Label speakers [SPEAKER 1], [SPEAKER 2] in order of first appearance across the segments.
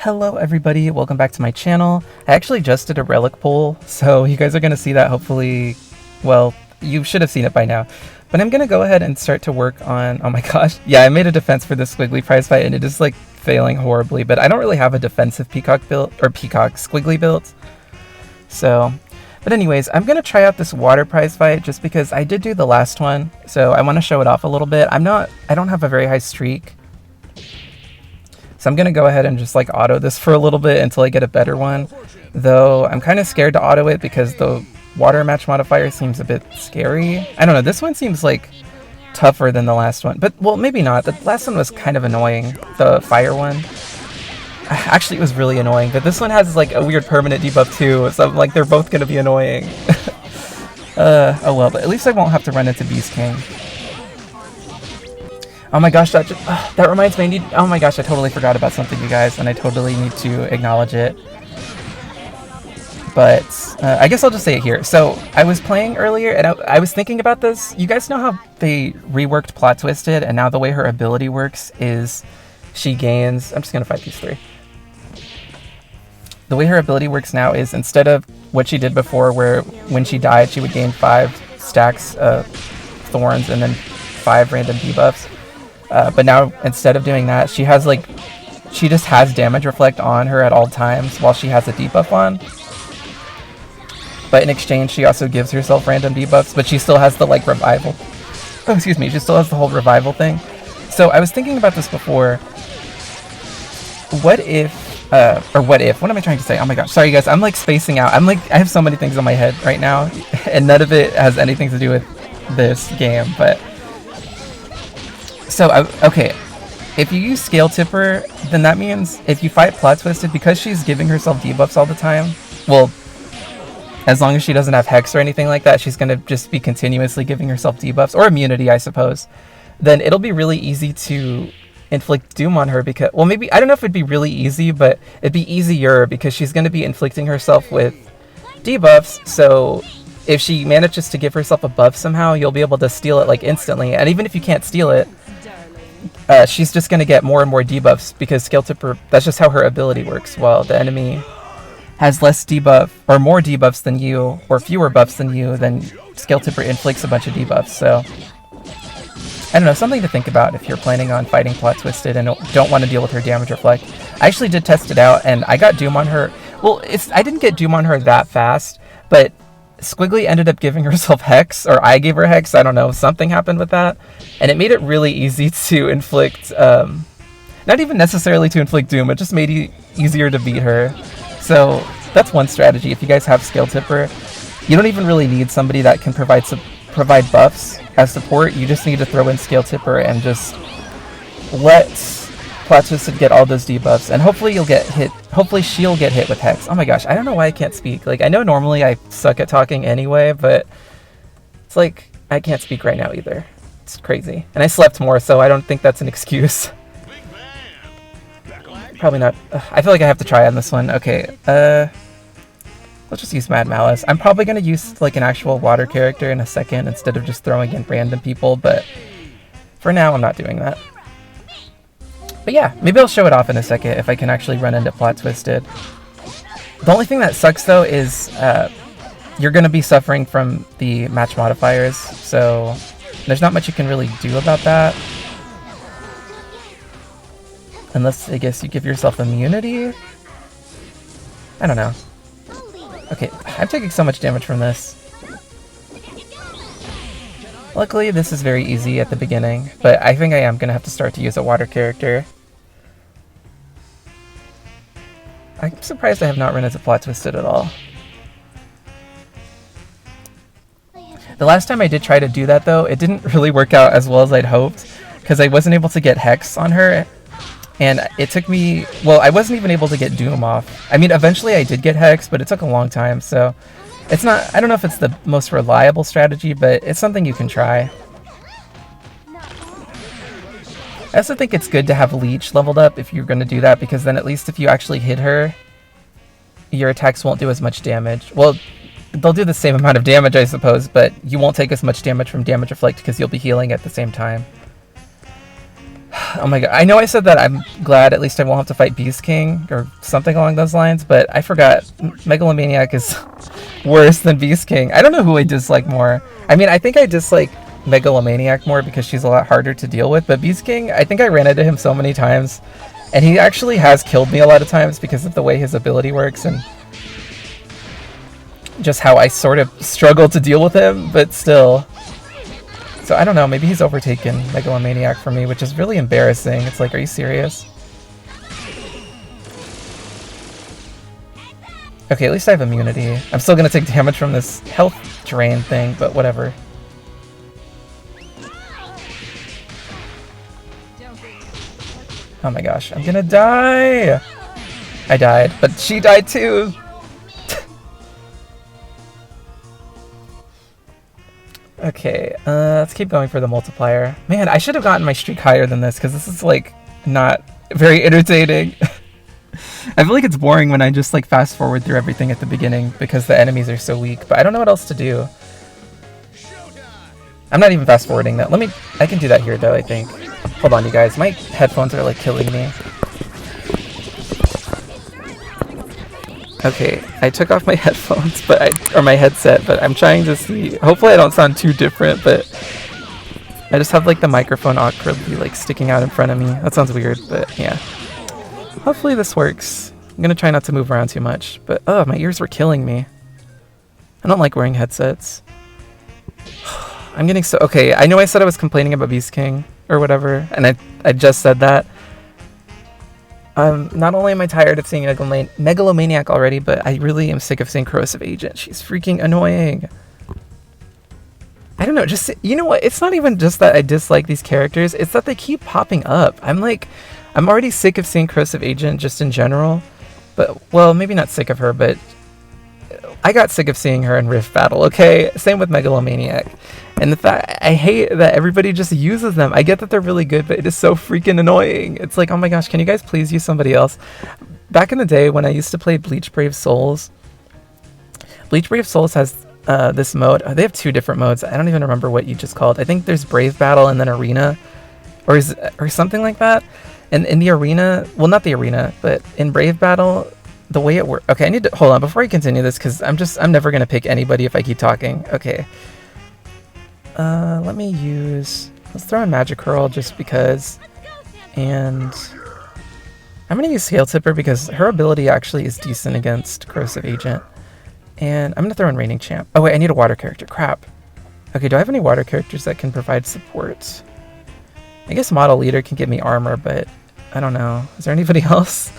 [SPEAKER 1] Hello everybody, welcome back to my channel. I actually just did a relic pull, so you guys are going to see that hopefully, well, you should have seen it by now. But I'm going to go ahead and start to work on, oh my gosh, yeah, I made a defense for the Squiggly prize fight and it is like failing horribly, but I don't really have a defensive peacock build, or peacock Squiggly build. So, but anyways, I'm going to try out this water prize fight just because I did do the last one, so I want to show it off a little bit. I don't have a very high streak. So I'm going to go ahead and just like auto this for a little bit until I get a better one. Though I'm kind of scared to auto it because the water match modifier seems a bit scary. I don't know, this one seems like tougher than the last one. But, well, maybe not. The last one was kind of annoying, the fire one. Actually, it was really annoying. But this one has like a weird permanent debuff too. So like they're both going to be annoying. Oh well, but at least I won't have to run into Beast King. Oh my gosh, that reminds me, oh my gosh, I totally forgot about something, you guys, and I totally need to acknowledge it. But I guess I'll just say it here. So I was playing earlier, and I was thinking about this. You guys know how they reworked Plot Twisted, and now the way her ability works is she gains... I'm just going to fight these three. The way her ability works now is instead of what she did before, where when she died, she would gain 5 stacks of thorns and then 5 random debuffs. But now, instead of doing that, she just has damage reflect on her at all times while she has a debuff on. But in exchange, she also gives herself random debuffs, but she still has the, like, revival. Oh, excuse me, she still has the whole revival thing. So I was thinking about this before. What if, what am I trying to say? Oh my gosh, sorry guys, I'm like spacing out. I have so many things on my head right now, and none of it has anything to do with this game, but... So, okay, if you use Scale Tipper, then that means if you fight Plot Twisted, because she's giving herself debuffs all the time, well, as long as she doesn't have Hex or anything like that, she's going to just be continuously giving herself debuffs, or immunity, I suppose, then it'll be really easy to inflict Doom on her because, well, maybe, I don't know if it'd be really easy, but it'd be easier because she's going to be inflicting herself with debuffs, so... If she manages to give herself a buff somehow, you'll be able to steal it like instantly. And even if you can't steal it, she's just going to get more and more debuffs because Scale Tipper, that's just how her ability works. While the enemy has less debuff or more debuffs than you or fewer buffs than you, then Scale Tipper inflicts a bunch of debuffs. So I don't know, something to think about if you're planning on fighting Plot Twisted and don't want to deal with her damage reflect. I actually did test it out and I got Doom on her. Well, I didn't get Doom on her that fast, but Squiggly ended up giving herself Hex, or I gave her Hex, I don't know, something happened with that, and it made it really easy to inflict, not even necessarily to inflict Doom, it just made it easier to beat her. So that's one strategy. If you guys have Scale Tipper, you don't even really need somebody that can provide buffs as support, you just need to throw in Scale Tipper and just let Plot Twisted get all those debuffs, and hopefully you'll get hit. Hopefully she'll get hit with Hex. Oh my gosh, I don't know why I can't speak. Like, I know normally I suck at talking anyway, but it's like I can't speak right now either. It's crazy. And I slept more, so I don't think that's an excuse. Probably not. I feel like I have to try on this one. Okay, let's just use Mad Malice. I'm probably going to use like an actual water character in a second instead of just throwing in random people, but for now I'm not doing that. But yeah, maybe I'll show it off in a second if I can actually run into Plot Twisted. The only thing that sucks though is you're going to be suffering from the match modifiers, so there's not much you can really do about that. Unless, I guess, you give yourself immunity? I don't know. Okay, I'm taking so much damage from this. Luckily, this is very easy at the beginning, but I think I am going to have to start to use a water character. I'm surprised I have not run into Plot Twisted at all. The last time I did try to do that, though, it didn't really work out as well as I'd hoped, because I wasn't able to get Hex on her, and it took me... Well, I wasn't even able to get Doom off. I mean, eventually I did get Hex, but it took a long time, so... It's not, I don't know if it's the most reliable strategy, but it's something you can try. I also think it's good to have Leech leveled up if you're going to do that, because then at least if you actually hit her, your attacks won't do as much damage. Well, they'll do the same amount of damage, I suppose, but you won't take as much damage from damage reflect because you'll be healing at the same time. Oh my god. I know I said that I'm glad at least I won't have to fight Beast King or something along those lines, but I forgot. Megalomaniac is worse than Beast King. I don't know who I dislike more. I mean, I think I dislike Megalomaniac more because she's a lot harder to deal with, but Beast King, I think I ran into him so many times, and he actually has killed me a lot of times because of the way his ability works and just how I sort of struggle to deal with him, but still. So I don't know, maybe he's overtaken Megalomaniac for me, which is really embarrassing. It's like, are you serious? Okay, at least I have immunity. I'm still gonna take damage from this health drain thing, but whatever. Oh my gosh, I'm gonna die! I died, but she died too! Okay, let's keep going for the multiplier. Man, I should have gotten my streak higher than this, because this is, like, not very entertaining. I feel like it's boring when I just, like, fast forward through everything at the beginning, because the enemies are so weak, but I don't know what else to do. I'm not even fast forwarding that. I can do that here, though, I think. Hold on, you guys. My headphones are, like, killing me. Okay, I took off my headphones, or my headset, but I'm trying to see. Hopefully I don't sound too different, but I just have like the microphone awkwardly like sticking out in front of me. That sounds weird, but yeah. Hopefully this works. I'm gonna try not to move around too much, but oh, my ears were killing me. I don't like wearing headsets. I'm getting so, okay, I know I said I was complaining about Beast King or whatever, and I just said that. Not only am I tired of seeing Megalomaniac already, but I really am sick of seeing Corrosive Agent. She's freaking annoying. I don't know, just, you know what, it's not even just that I dislike these characters, it's that they keep popping up. I'm already sick of seeing Corrosive Agent just in general, but, well, maybe not sick of her, but I got sick of seeing her in Rift Battle, okay? Same with Megalomaniac. And the fact, I hate that everybody just uses them. I get that they're really good, but it is so freaking annoying. It's like, oh my gosh, can you guys please use somebody else? Back in the day when I used to play Bleach Brave Souls, Bleach Brave Souls has this mode. They have two different modes. I don't even remember what you just called. I think there's Brave Battle and then Arena, or something like that. And in the Arena, well, not the Arena, but in Brave Battle, the way it works. Okay, I need to hold on before I continue this because I'm never gonna pick anybody if I keep talking. Okay. Let's throw in Magic Curl just because, and I'm gonna use Scale Tipper because her ability actually is decent against Corrosive Agent, and I'm gonna throw in Raining Champ. Oh wait, I need a water character, crap. Okay, do I have any water characters that can provide support? I guess Model Leader can give me armor, but I don't know. Is there anybody else?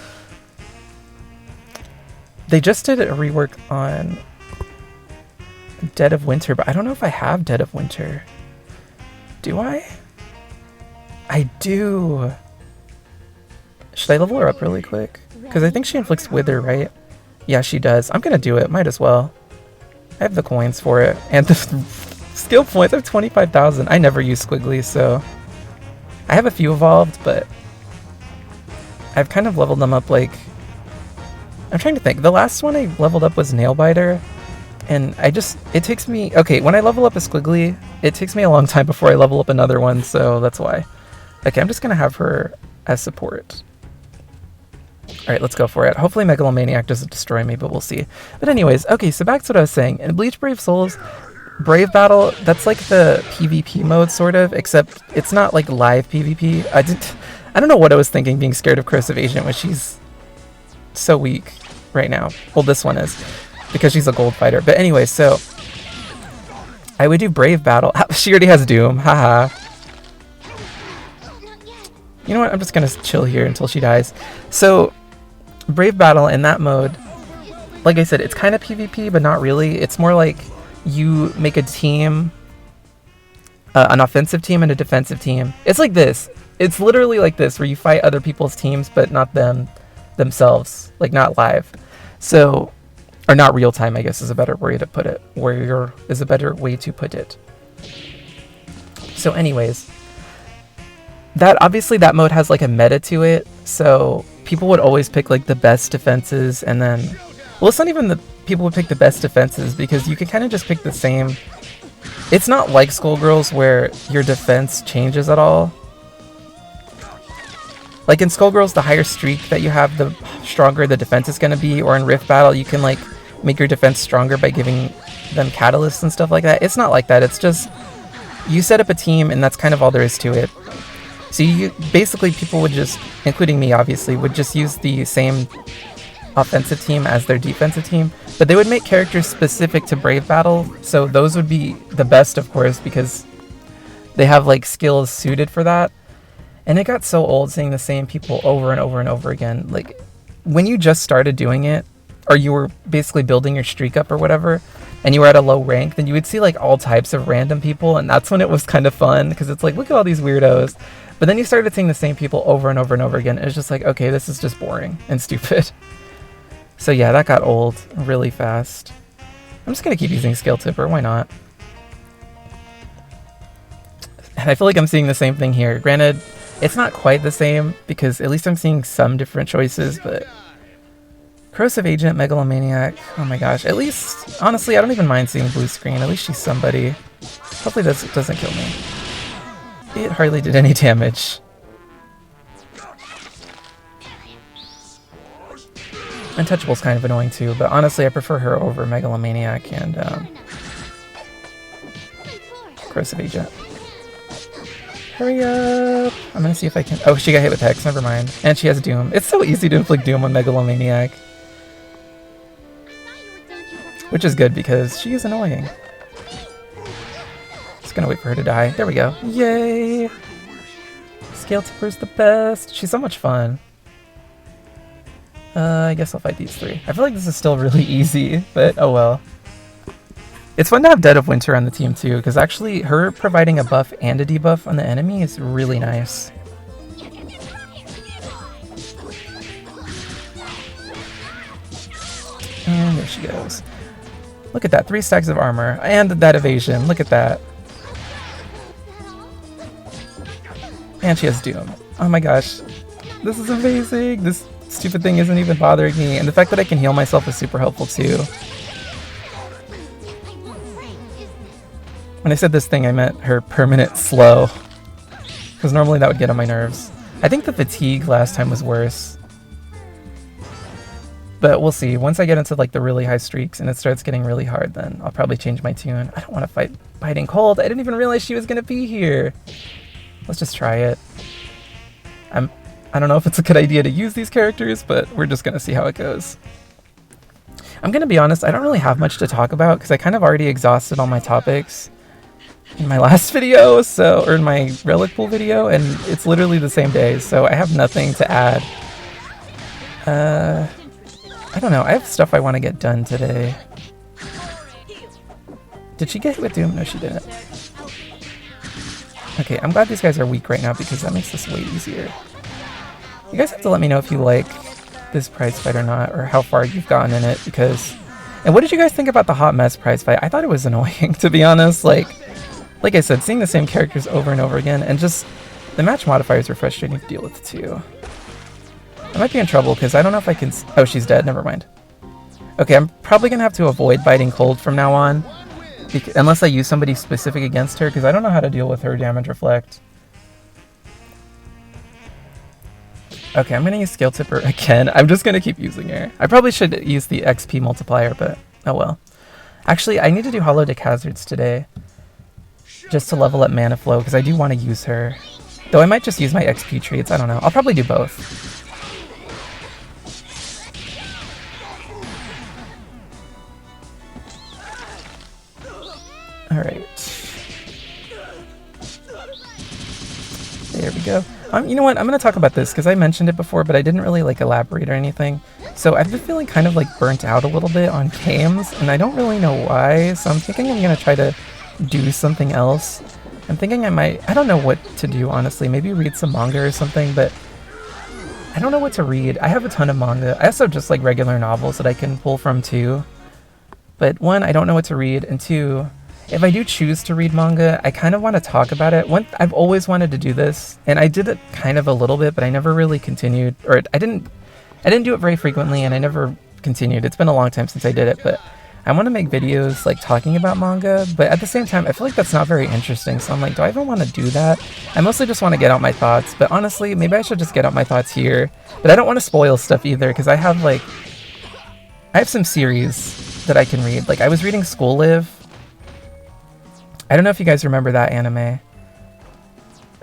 [SPEAKER 1] They just did a rework on Dead of Winter, but I don't know if I have Dead of Winter. Do I? I do. Should I level her up really quick? Because I think she inflicts Wither, right? Yeah, she does. I'm gonna do it. Might as well. I have the coins for it. And the skill points. I have 25,000. I never use Squiggly, so I have a few evolved, but I've kind of leveled them up like... I'm trying to think. The last one I leveled up was Nailbiter. And it takes me, okay, when I level up a Squiggly, it takes me a long time before I level up another one, so that's why. Okay, I'm just gonna have her as support. Alright, let's go for it. Hopefully Megalomaniac doesn't destroy me, but we'll see. But anyways, okay, so back to what I was saying. In Bleach Brave Souls, Brave Battle, that's like the PvP mode, sort of, except it's not like live PvP. I don't know what I was thinking being scared of Corrosive Agent when she's so weak right now. Well, this one is, because she's a gold fighter. But anyway, so I would do Brave Battle. She already has Doom, haha. You know what, I'm just gonna chill here until she dies. So Brave Battle in that mode, like I said, it's kind of PvP, but not really. It's more like you make a team, an offensive team and a defensive team. It's like this. It's literally like this, where you fight other people's teams, but not themselves, like not live. So, or not real time, I guess is a better way to put it. Warrior is a better way to put it. So anyways, obviously that mode has like a meta to it, so people would always pick like the best defenses, and then, well, it's not even the people would pick the best defenses, because you can kind of just pick the same. It's not like Skullgirls where your defense changes at all. Like in Skullgirls, the higher streak that you have, the stronger the defense is going to be. Or in Rift Battle, you can like make your defense stronger by giving them catalysts and stuff like that. It's not like that. It's just you set up a team and that's kind of all there is to it. So you basically, people would just, including me obviously, would just use the same offensive team as their defensive team, but they would make characters specific to Brave Battle. So those would be the best, of course, because they have like skills suited for that. And it got so old seeing the same people over and over and over again. Like when you just started doing it, or you were basically building your streak up or whatever, and you were at a low rank, then you would see like all types of random people, and that's when it was kind of fun, because it's like, look at all these weirdos. But then you started seeing the same people over and over and over again. It was just like, okay, this is just boring and stupid. So yeah, that got old really fast. I'm just gonna keep using Skill Tipper, why not? And I feel like I'm seeing the same thing here. Granted, it's not quite the same, because at least I'm seeing some different choices, but Corrosive Agent, Megalomaniac, oh my gosh. At least, honestly, I don't even mind seeing blue screen. At least she's somebody. Hopefully this doesn't kill me. It hardly did any damage. Untouchable's kind of annoying too, but honestly I prefer her over Megalomaniac and Corrosive Agent. Hurry up! I'm gonna see if I can... Oh, she got hit with Hex, never mind. And she has Doom. It's so easy to inflict Doom on Megalomaniac. Which is good because she is annoying. Just gonna wait for her to die. There we go. Yay! Scale Tipper's the best. She's so much fun. I guess I'll fight these three. I feel like this is still really easy, but oh well. It's fun to have Dead of Winter on the team too, because actually her providing a buff and a debuff on the enemy is really nice. And there she goes. Look at that, 3 stacks of armor, and that evasion, look at that. And she has Doom. Oh my gosh, this is amazing! This stupid thing isn't even bothering me, and the fact that I can heal myself is super helpful too. When I said this thing, I meant her permanent slow, because normally that would get on my nerves. I think the fatigue last time was worse. But we'll see. Once I get into like the really high streaks and it starts getting really hard, then I'll probably change my tune. I don't want to fight Biting Cold. I didn't even realize she was going to be here. Let's just try it. I don't know if it's a good idea to use these characters, but we're just going to see how it goes. I'm going to be honest, I don't really have much to talk about because I kind of already exhausted all my topics in my last video, or in my Relic Pool video, and it's literally the same day, so I have nothing to add. I don't know, I have stuff I want to get done today. Did she get hit with Doom? No, she didn't. Okay, I'm glad these guys are weak right now because that makes this way easier. You guys have to let me know if you like this prize fight or not, or how far you've gotten in it, because... And what did you guys think about the Hot Mess prize fight? I thought it was annoying, to be honest. Like I said, seeing the same characters over and over again, and just the match modifiers are frustrating to deal with too. I might be in trouble because I don't know if I can... Oh, she's dead. Never mind. Okay, I'm probably going to have to avoid Biting Cold from now on, unless I use somebody specific against her, because I don't know how to deal with her damage reflect. Okay, I'm going to use Scale Tipper again. I'm just going to keep using her. I probably should use the XP multiplier, but oh well. Actually, I need to do Holodeck Hazards today, just to level up Mana Flow, because I do want to use her. Though I might just use my XP traits, I don't know. I'll probably do both. Alright. There we go. You know what? I'm going to talk about this because I mentioned it before, but I didn't really like elaborate or anything. So I've been feeling kind of like burnt out a little bit on games, and I don't really know why. So I'm thinking I'm going to try to do something else. I'm thinking I don't know what to do, honestly. Maybe read some manga or something, but I don't know what to read. I have a ton of manga. I also have just like regular novels that I can pull from too. But one, I don't know what to read, and two, if I do choose to read manga, I kind of want to talk about it. I've always wanted to do this, and I did it kind of a little bit, but I never really continued, or I didn't do it very frequently, and I never continued. It's been a long time since I did it, but I want to make videos like talking about manga, but at the same time, I feel like that's not very interesting. So I'm like, do I even want to do that? I mostly just want to get out my thoughts, but honestly, maybe I should just get out my thoughts here. But I don't want to spoil stuff either, because I have some series that I can read. Like, I was reading School Live. I don't know if you guys remember that anime.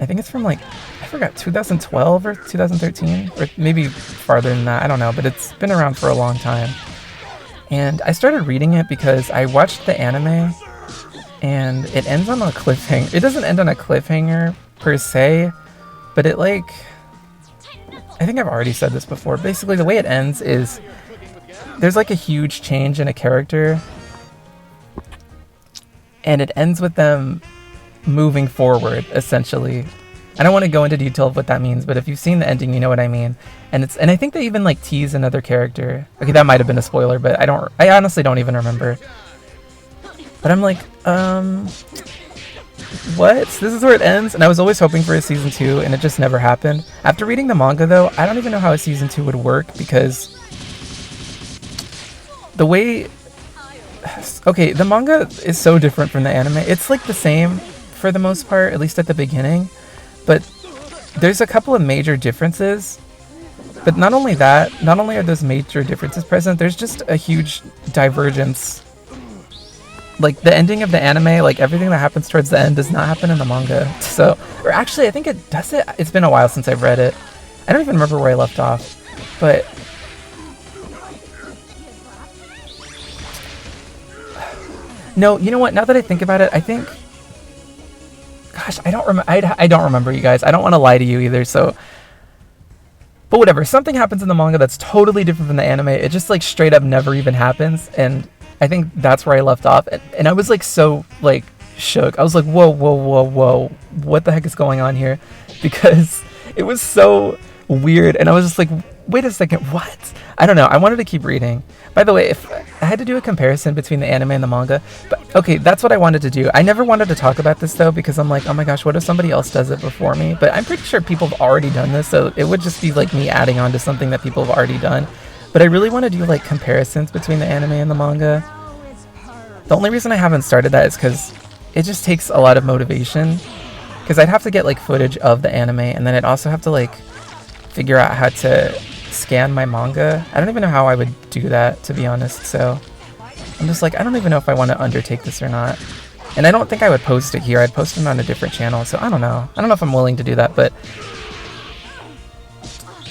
[SPEAKER 1] I think it's from like, I forgot, 2012 or 2013, or maybe farther than that. I don't know, but it's been around for a long time. And I started reading it because I watched the anime, and it ends on a cliffhanger. It doesn't end on a cliffhanger per se, but it like, I think I've already said this before. Basically, the way it ends is there's like a huge change in a character, and it ends with them moving forward, essentially. I don't want to go into detail of what that means, but if you've seen the ending, you know what I mean. And I think they even like tease another character. Okay, that might have been a spoiler, but I honestly don't even remember. But I'm like, what? This is where it ends? And I was always hoping for a season 2, and it just never happened. After reading the manga though, I don't even know how a season 2 would work, because the way, okay, the manga is so different from the anime. It's like the same for the most part, at least at the beginning. But there's a couple of major differences. But not only that, not only are those major differences present, there's just a huge divergence. Like, the ending of the anime, like, everything that happens towards the end does not happen in the manga. So, or actually, I think it does it. It's been a while since I've read it. I don't even remember where I left off. But no, you know what? Now that I think about it, I think, gosh, I don't remember, you guys. I don't want to lie to you either, so. But whatever, something happens in the manga that's totally different from the anime. It just like straight up never even happens, and I think that's where I left off. And I was like so like shook. I was like, whoa, what the heck is going on here? Because it was so weird, and I was just like, wait a second, what? I don't know. I wanted to keep reading. By the way, if I had to do a comparison between the anime and the manga, but okay, that's what I wanted to do. I never wanted to talk about this though, because I'm like, oh my gosh, what if somebody else does it before me? But I'm pretty sure people have already done this, so it would just be like me adding on to something that people have already done. But I really want to do like comparisons between the anime and the manga. The only reason I haven't started that is because it just takes a lot of motivation. Because I'd have to get like footage of the anime, and then I'd also have to like figure out how to scan my manga. I don't even know how I would do that, to be honest. So I'm just like, I don't even know if I want to undertake this or not. And I don't think I would post it here. I'd post it on a different channel. So I don't know. I don't know if I'm willing to do that, but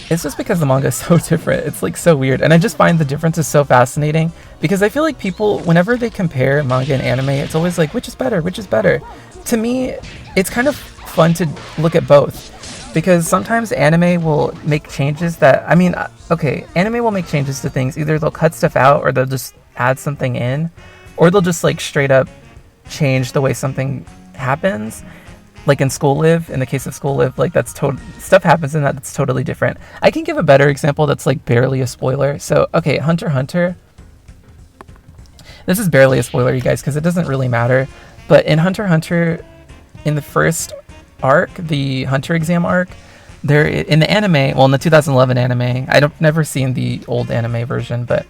[SPEAKER 1] it's just because the manga is so different. It's like so weird. And I just find the differences so fascinating, because I feel like people, whenever they compare manga and anime, it's always like, which is better? Which is better? To me, it's kind of fun to look at both. Because sometimes anime will make changes that, I mean, okay, anime will make changes to things. Either they'll cut stuff out, or they'll just add something in, or they'll just like straight up change the way something happens. Like in School Live, in the case of School Live, like that's stuff happens in that's totally different. I can give a better example that's like barely a spoiler. So, okay, Hunter x Hunter. This is barely a spoiler, you guys, because it doesn't really matter. But in Hunter x Hunter, in the first arc, the Hunter exam arc, there in the anime, well, in the 2011 anime, I've never seen the old anime version, but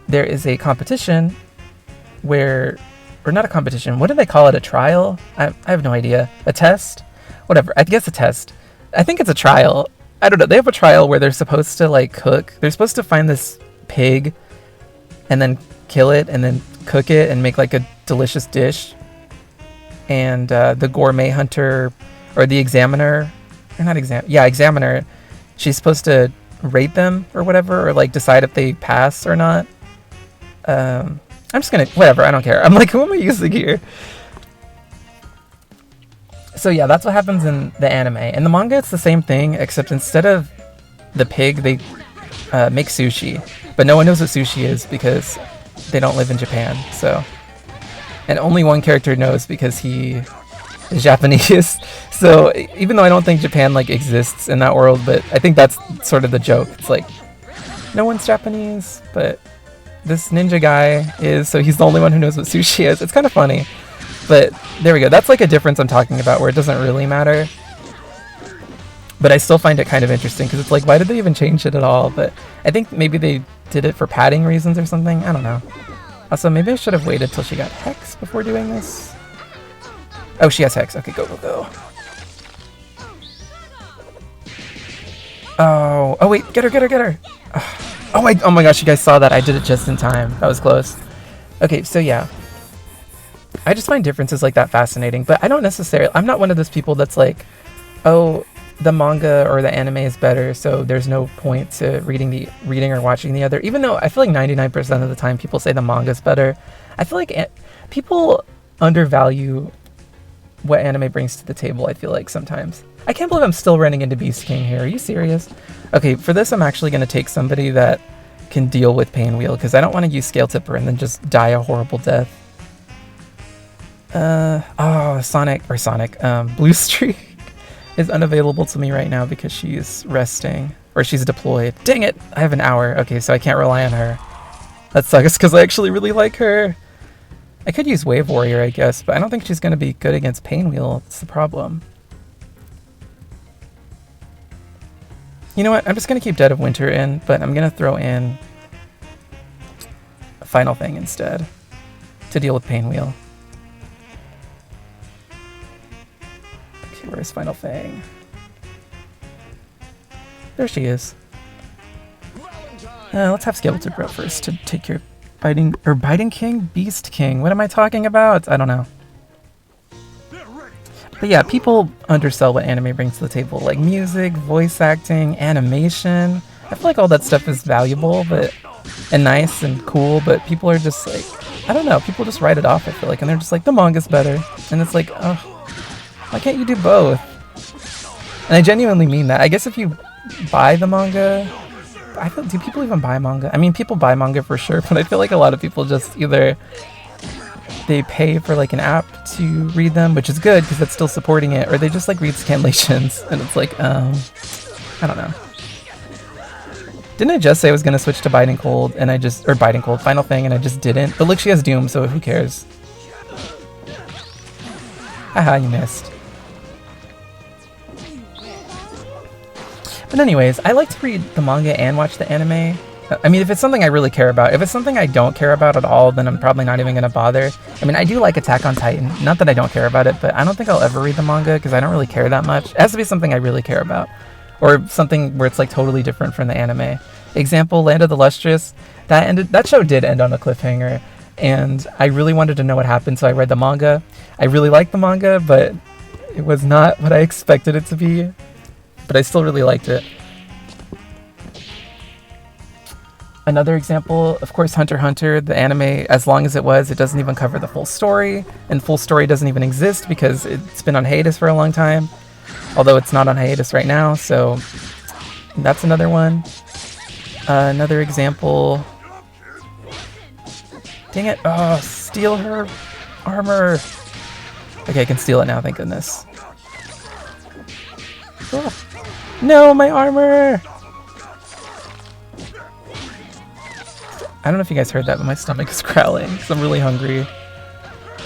[SPEAKER 1] there is a competition where, or not a competition, what do they call it, a trial? I have no idea. A test? Whatever, I guess a test. I think it's a trial. I don't know, they have a trial where they're supposed to like cook. They're supposed to find this pig and then kill it and then cook it and make like a delicious dish. And the gourmet hunter, or the examiner, or not examiner, she's supposed to rate them or whatever, or like decide if they pass or not. I'm just gonna, whatever, I don't care. I'm like, who am I using here? So yeah, that's what happens in the anime. In the manga, it's the same thing, except instead of the pig, they make sushi. But no one knows what sushi is because they don't live in Japan, so. And only one character knows because he is Japanese. So even though I don't think Japan like exists in that world, but I think that's sort of the joke. It's like, no one's Japanese, but this ninja guy is, so he's the only one who knows what sushi is. It's kind of funny. But there we go. That's like a difference I'm talking about, where it doesn't really matter. But I still find it kind of interesting because it's like, why did they even change it at all? But I think maybe they did it for padding reasons or something. I don't know. Also, maybe I should have waited till she got Hex before doing this. Oh, she has Hex. Okay, go, go, go. Oh wait, get her, get her, get her. Oh my gosh, you guys saw that. I did it just in time. That was close. Okay, so yeah. I just find differences like that fascinating, but I don't necessarily, I'm not one of those people that's like, oh, the manga or the anime is better, so there's no point to reading or watching the other. Even though I feel like 99% of the time people say the manga's better, I feel like people undervalue what anime brings to the table, I feel like sometimes. I can't believe I'm still running into Beast King here. Are you serious? Okay, for this I'm actually going to take somebody that can deal with Pain Wheel, because I don't want to use Scale Tipper and then just die a horrible death. Blue Streak is unavailable to me right now because she's resting, or she's deployed. Dang it! I have an hour. Okay, so I can't rely on her. That sucks because I actually really like her. I could use Wave Warrior, I guess, but I don't think she's going to be good against Pain Wheel. That's the problem. You know what? I'm just going to keep Dead of Winter in, but I'm going to throw in Final Fang instead to deal with Pain Wheel. Okay, where's Final Fang? There she is. Let's have Skeletor Bro first to take your Biting King? Beast King. What am I talking about? I don't know. But yeah, people undersell what anime brings to the table, like music, voice acting, animation. I feel like all that stuff is valuable and nice and cool, but people are just like, I don't know, people just write it off, I feel like, and they're just like, the manga's better. And it's like, oh, why can't you do both? And I genuinely mean that. I guess if you buy the manga, do people even buy manga? I mean, people buy manga for sure, but I feel like a lot of people just either they pay for like an app to read them, which is good because it's still supporting it, or they just like read scanlations, and it's like, I don't know. Didn't I just say I was gonna switch to Biting Cold, and Final Fang, and I just didn't? But look, she has Doom, so who cares? Haha, you missed. But anyways, I like to read the manga and watch the anime. I mean, if it's something I really care about. If it's something I don't care about at all, then I'm probably not even going to bother. I mean, I do like Attack on Titan. Not that I don't care about it, but I don't think I'll ever read the manga because I don't really care that much. It has to be something I really care about. Or something where it's like totally different from the anime. Example, Land of the Lustrous. That show did end on a cliffhanger. And I really wanted to know what happened, so I read the manga. I really liked the manga, but it was not what I expected it to be. But I still really liked it. Another example, of course, Hunter x Hunter, the anime, as long as it doesn't even cover the full story, and full story doesn't even exist because it's been on hiatus for a long time, although it's not on hiatus right now, so that's another one. Another example, dang it, oh, steal her armor. Okay, I can steal it now, thank goodness. Oh. No, my armor! I don't know if you guys heard that, but my stomach is growling because I'm really hungry. But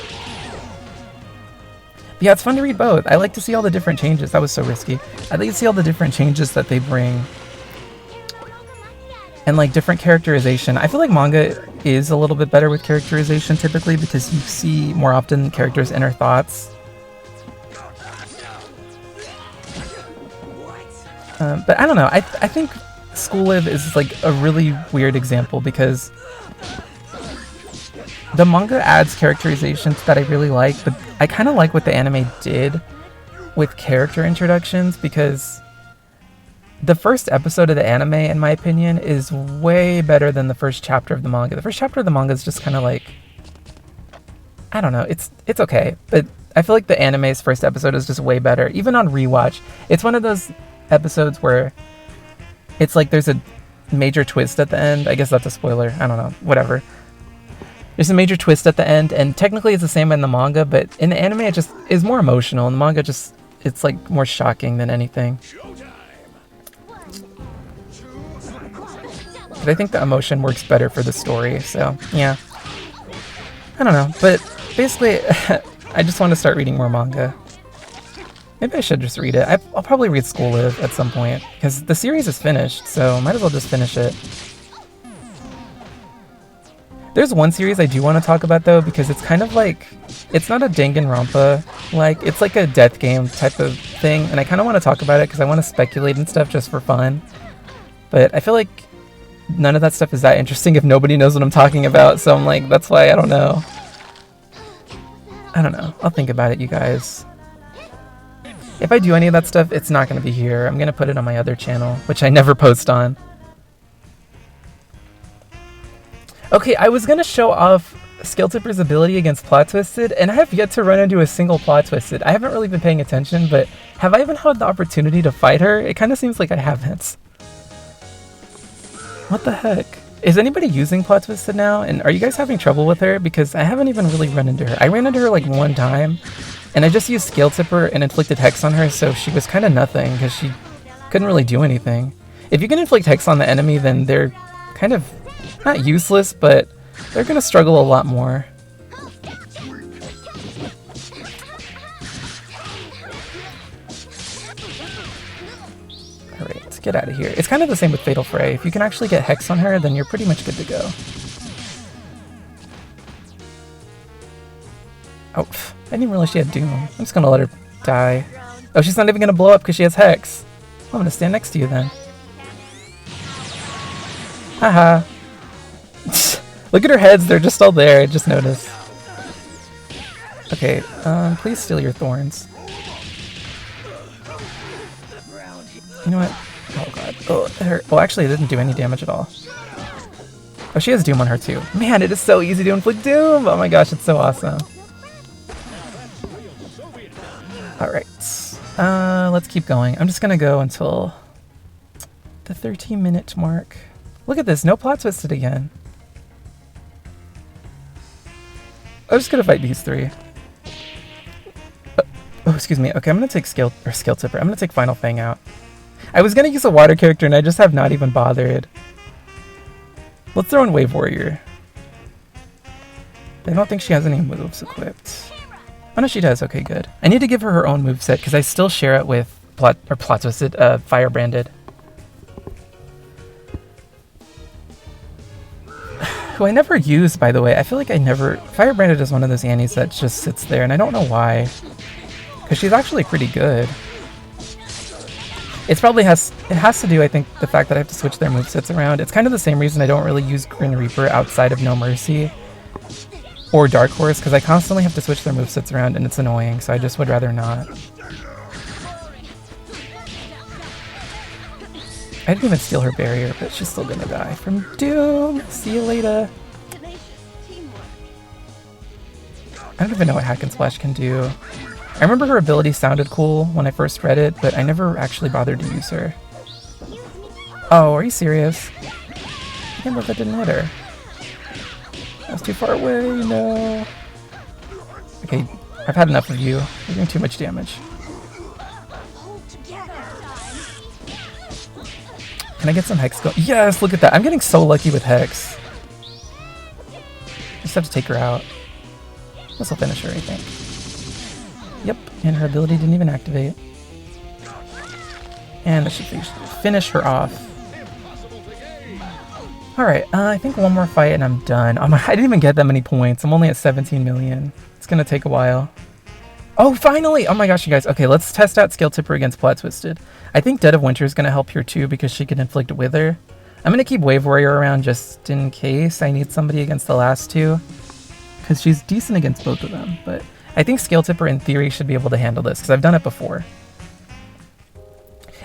[SPEAKER 1] yeah, it's fun to read both. I like to see all the different changes. That was so risky. I like to see all the different changes that they bring. And like different characterization. I feel like manga is a little bit better with characterization typically because you see more often characters' inner thoughts. But I don't know. I think School Live is like a really weird example because the manga adds characterizations that I really like, but I kind of like what the anime did with character introductions because the first episode of the anime, in my opinion, is way better than the first chapter of the manga. The first chapter of the manga is just kind of like, I don't know, it's okay, but I feel like the anime's first episode is just way better. Even on rewatch, it's one of those episodes where it's like there's a major twist at the end. I guess that's a spoiler. I don't know. Whatever. There's a major twist at the end, and technically it's the same in the manga, but in the anime it just is more emotional. In the manga, it's like more shocking than anything. But I think the emotion works better for the story, so yeah. I don't know, but basically, I just want to start reading more manga. Maybe I should just read it. I'll probably read School Live at some point, because the series is finished, so might as well just finish it. There's one series I do want to talk about though, because it's kind of like, it's not a Danganronpa, like, it's like a death game type of thing, and I kind of want to talk about it because I want to speculate and stuff just for fun. But I feel like none of that stuff is that interesting if nobody knows what I'm talking about, so I'm like, that's why I don't know. I don't know. I'll think about it, you guys. If I do any of that stuff, it's not going to be here. I'm going to put it on my other channel, which I never post on. Okay, I was going to show off Skulltipper's ability against Plot Twisted, and I have yet to run into a single Plot Twisted. I haven't really been paying attention, but have I even had the opportunity to fight her? It kind of seems like I haven't. What the heck? Is anybody using Plot Twisted now? And are you guys having trouble with her? Because I haven't even really run into her. I ran into her like one time, and I just used Skulltipper and inflicted Hex on her, so she was kind of nothing, because she couldn't really do anything. If you can inflict Hex on the enemy, then they're kind of not useless, but they're going to struggle a lot more. Alright, get out of here. It's kind of the same with Fatal Fray. If you can actually get Hex on her, then you're pretty much good to go. Oh, I didn't even realize she had Doom. I'm just going to let her die. Oh, she's not even going to blow up because she has Hex. I'm going to stand next to you then. Haha. Look at her heads, they're just all there, I just noticed. Okay, please steal your thorns. You know what? Oh god. Oh, it hurt. Well, actually, it didn't do any damage at all. Oh, she has Doom on her too. Man, it is so easy to inflict Doom! Oh my gosh, it's so awesome. Alright. Let's keep going. I'm just gonna go until the 13-minute mark. Look at this, no Plot Twisted again. I'm just gonna fight these three. Oh, excuse me. Okay, I'm gonna take Skulltipper. I'm gonna take Final Fang out. I was gonna use a water character and I just have not even bothered. Let's throw in Wave Warrior. I don't think she has any moves equipped. Oh no, she does. Okay, good. I need to give her her own moveset because I still share it with Plot Twisted, Fire Branded. Who I never use, by the way. I feel like I never... Fire Branded is one of those Annies that just sits there, and I don't know why. Because she's actually pretty good. It has to do, I think, the fact that I have to switch their movesets around. It's kind of the same reason I don't really use Grim Reaper outside of No Mercy or Dark Horse, because I constantly have to switch their movesets around, and it's annoying, so I just would rather not. I didn't even steal her barrier, but she's still gonna die from Doom! See you later! I don't even know what Hack and Splash can do. I remember her ability sounded cool when I first read it, but I never actually bothered to use her. Oh, are you serious? I can't believe I didn't hit her. I was too far away, no. Okay, I've had enough of you. You're doing too much damage. Can I get some Hex going? Yes, look at that. I'm getting so lucky with Hex. Just have to take her out. This will finish her, I think. Yep, and her ability didn't even activate. And that should finish her off. Alright, I think one more fight and I'm done. I didn't even get that many points. I'm only at 17 million. It's gonna take a while. Oh, finally! Oh my gosh, you guys. Okay, let's test out Skulltipper against Plot Twisted. I think Dead of Winter is going to help here too because she can inflict Wither. I'm going to keep Wave Warrior around just in case I need somebody against the last two. Because she's decent against both of them. But I think Skulltipper in theory should be able to handle this because I've done it before.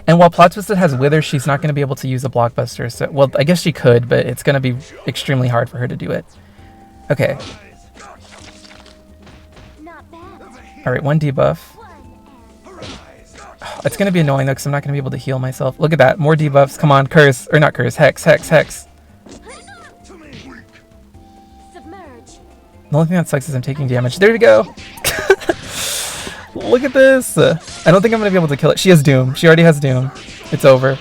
[SPEAKER 1] And while Plot Twisted has Wither, she's not going to be able to use a Blockbuster. So, well, I guess she could, but it's going to be extremely hard for her to do it. Okay. Alright, one debuff. Oh, it's going to be annoying though because I'm not going to be able to heal myself. Look at that, more debuffs. Come on, curse. Or not curse, hex, hex, hex. The only thing that sucks is I'm taking damage. There we go. Look at this. I don't think I'm going to be able to kill it. She has Doom. She already has Doom. It's over.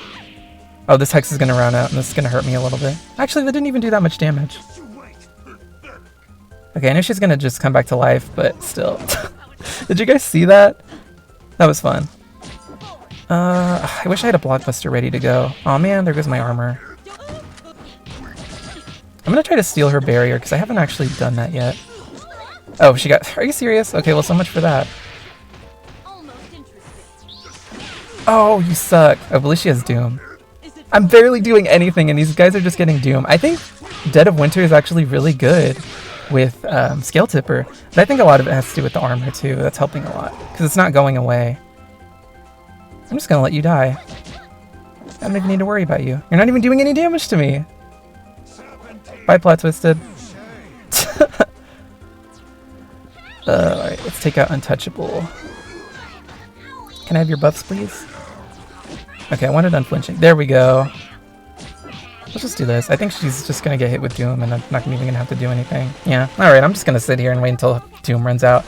[SPEAKER 1] Oh, this hex is going to round out and this is going to hurt me a little bit. Actually, that didn't even do that much damage. Okay, I know she's going to just come back to life, but still. Did you guys see that? That was fun. I wish I had a Blockbuster ready to go. Oh man, there goes my armor. I'm gonna try to steal her barrier, because I haven't actually done that yet. Oh, she got... Are you serious? Okay, well, so much for that. Oh, you suck. Oh, but at least she has Doom. I'm barely doing anything, and these guys are just getting Doom. I think Dead of Winter is actually really good with Scale Tipper. But I think a lot of it has to do with the armor, too. That's helping a lot, because it's not going away. I'm just going to let you die. I don't even need to worry about you. You're not even doing any damage to me. Bye, Plot Twisted. Alright, let's take out Untouchable. Can I have your buffs, please? Okay, I wanted Unflinching. There we go. Let's just do this. I think she's just going to get hit with Doom, and I'm not even going to have to do anything. Yeah, alright, I'm just going to sit here and wait until Doom runs out.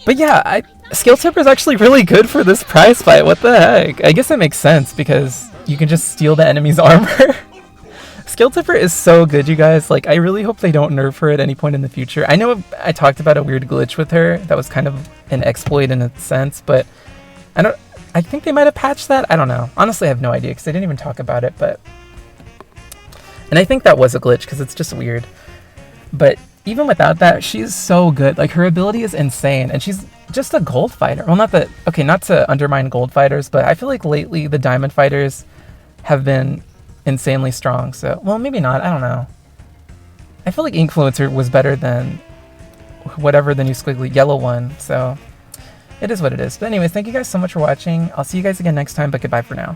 [SPEAKER 1] But yeah, Scale Tipper is actually really good for this prize fight. What the heck? I guess it makes sense, because you can just steal the enemy's armor. Scale Tipper is so good, you guys. Like, I really hope they don't nerf her at any point in the future. I know I talked about a weird glitch with her that was kind of an exploit in a sense, but I think they might have patched that. I don't know. Honestly, I have no idea, because they didn't even talk about it, but... And I think that was a glitch, because it's just weird. But even without that, she's so good. Like, her ability is insane, and she's just a gold fighter. Well, not to undermine gold fighters, but I feel like lately the diamond fighters have been insanely strong. So, well, maybe not. I don't know. I feel like Influencer was better than whatever the new squiggly yellow one. So, it is what it is. But anyways, thank you guys so much for watching. I'll see you guys again next time, but goodbye for now.